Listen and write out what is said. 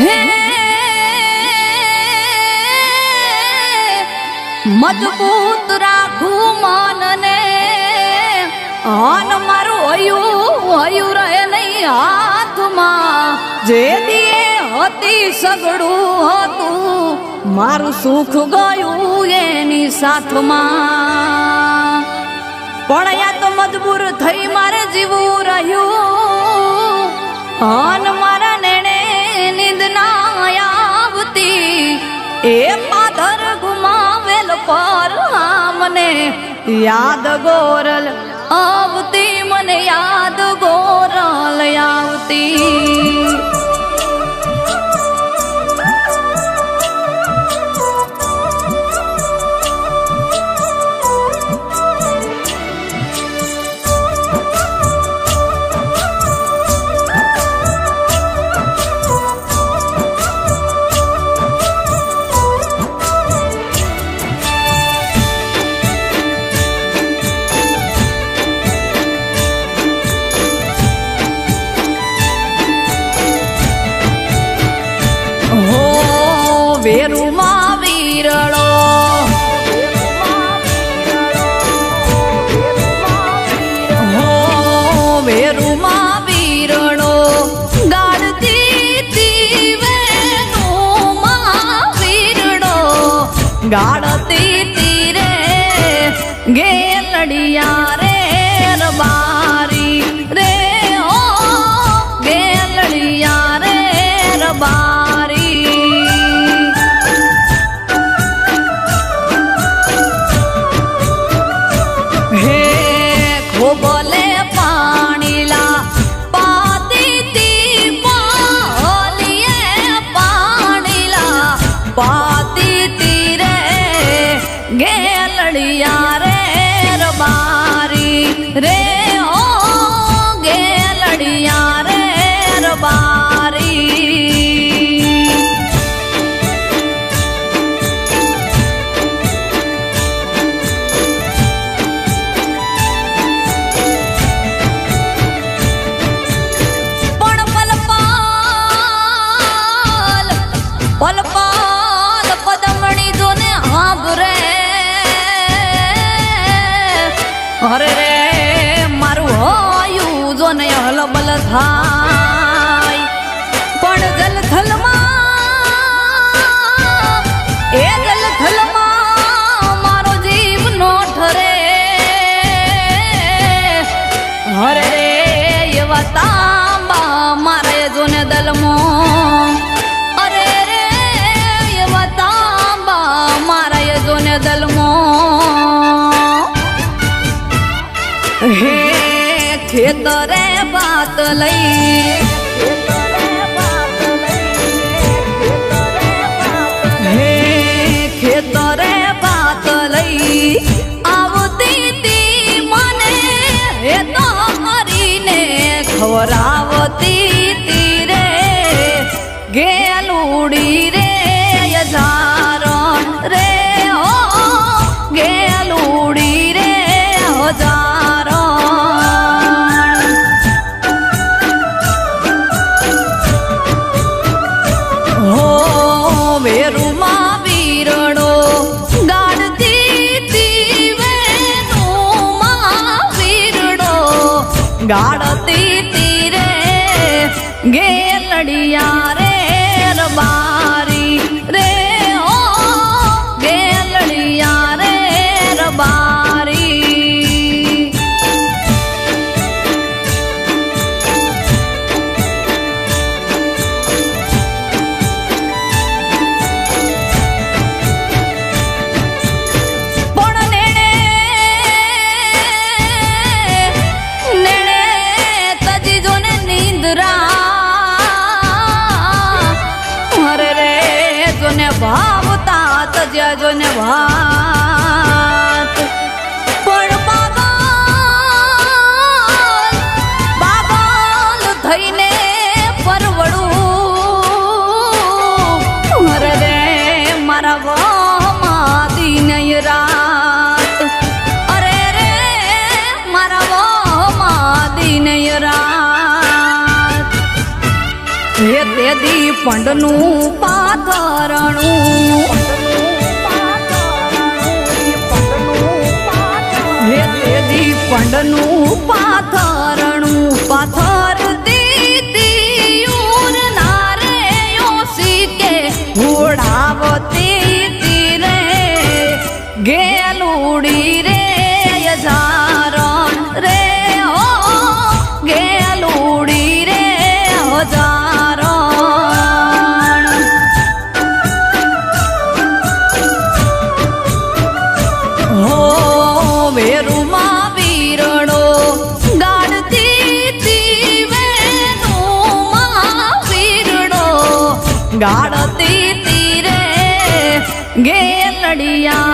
હે મજબૂત રાખું મનને આન મારું હયું રહે નહીં હાથમાં જે દીએ હતી સગડું હતું મારું સુખ ગયું એની સાથમાં પણ યા તો મજબૂર થઈ મારે જીવવું રહ્યું આન મારા નેણે નીંદ ના આવતી એ પાદર ગુમાવેલ પર મને યાદ ગોરલ આવતી મને યાદ ગોરલ આવતી વેરુમાં વીરળો હો વેરુમાં વીરળો ગાળતી તીવેનુમાં વીરળો ગાળતી તીરે ગેલડિયા રે રબારી રે ઓ ગેલડિયા રે રબારી બોલે પાણીલા પાતી પાલીએ પાણીલા પાતી તીરે ગેલડિયા રે રબારી રે ઓ ગેલડિયા રે રબારી પલપાલ પદમણી જોને હાંભરે અરે રે મારું હયું જોને હલબલ થાય પણ જલથલમાં એ જલથલમાં મારો જીવ નો ઠરે અરે રે એવા તાંબા મારે જોને દલમો દલમો હે ખેતરે બાત લઈ હે ખેતરે બાત લઈ આવતી તી મને હે તો હરીને ખવરાવતી તીરે ગેલુડી રે યજારણ રે ગેલુડી રે હજારણ હો વેરુમાં વીરડો ગાળતી તીવેનુમાં વીરડો ગાળતી તીરે ગેલડિયા રે રબારી રે ઓ ગેલડિયા રે રબારી પણ નેણે તજી જોને નીંદરા અરે રે જોને ભાવતા તજ્યા જોને ભાત પણ બાગલ થઈને પરવડું અરે રે મારા વહમાં દિન રાત અરે રે મારા વહમાં દિન રાત હે તેદી પંડનું પાથરણું હે તેદી પંડનું પાથરણું પાથરતી તીયુર નારે યોસી ઘોડાવતી તીરે ગેલુડી રે હજારણ રે હો ગેલુડી રે હજારણ હો વેરુમાં વીરડો ગાડતી તીવેનુમાં વીરડો ગાડતી તીરે ગેલડિયા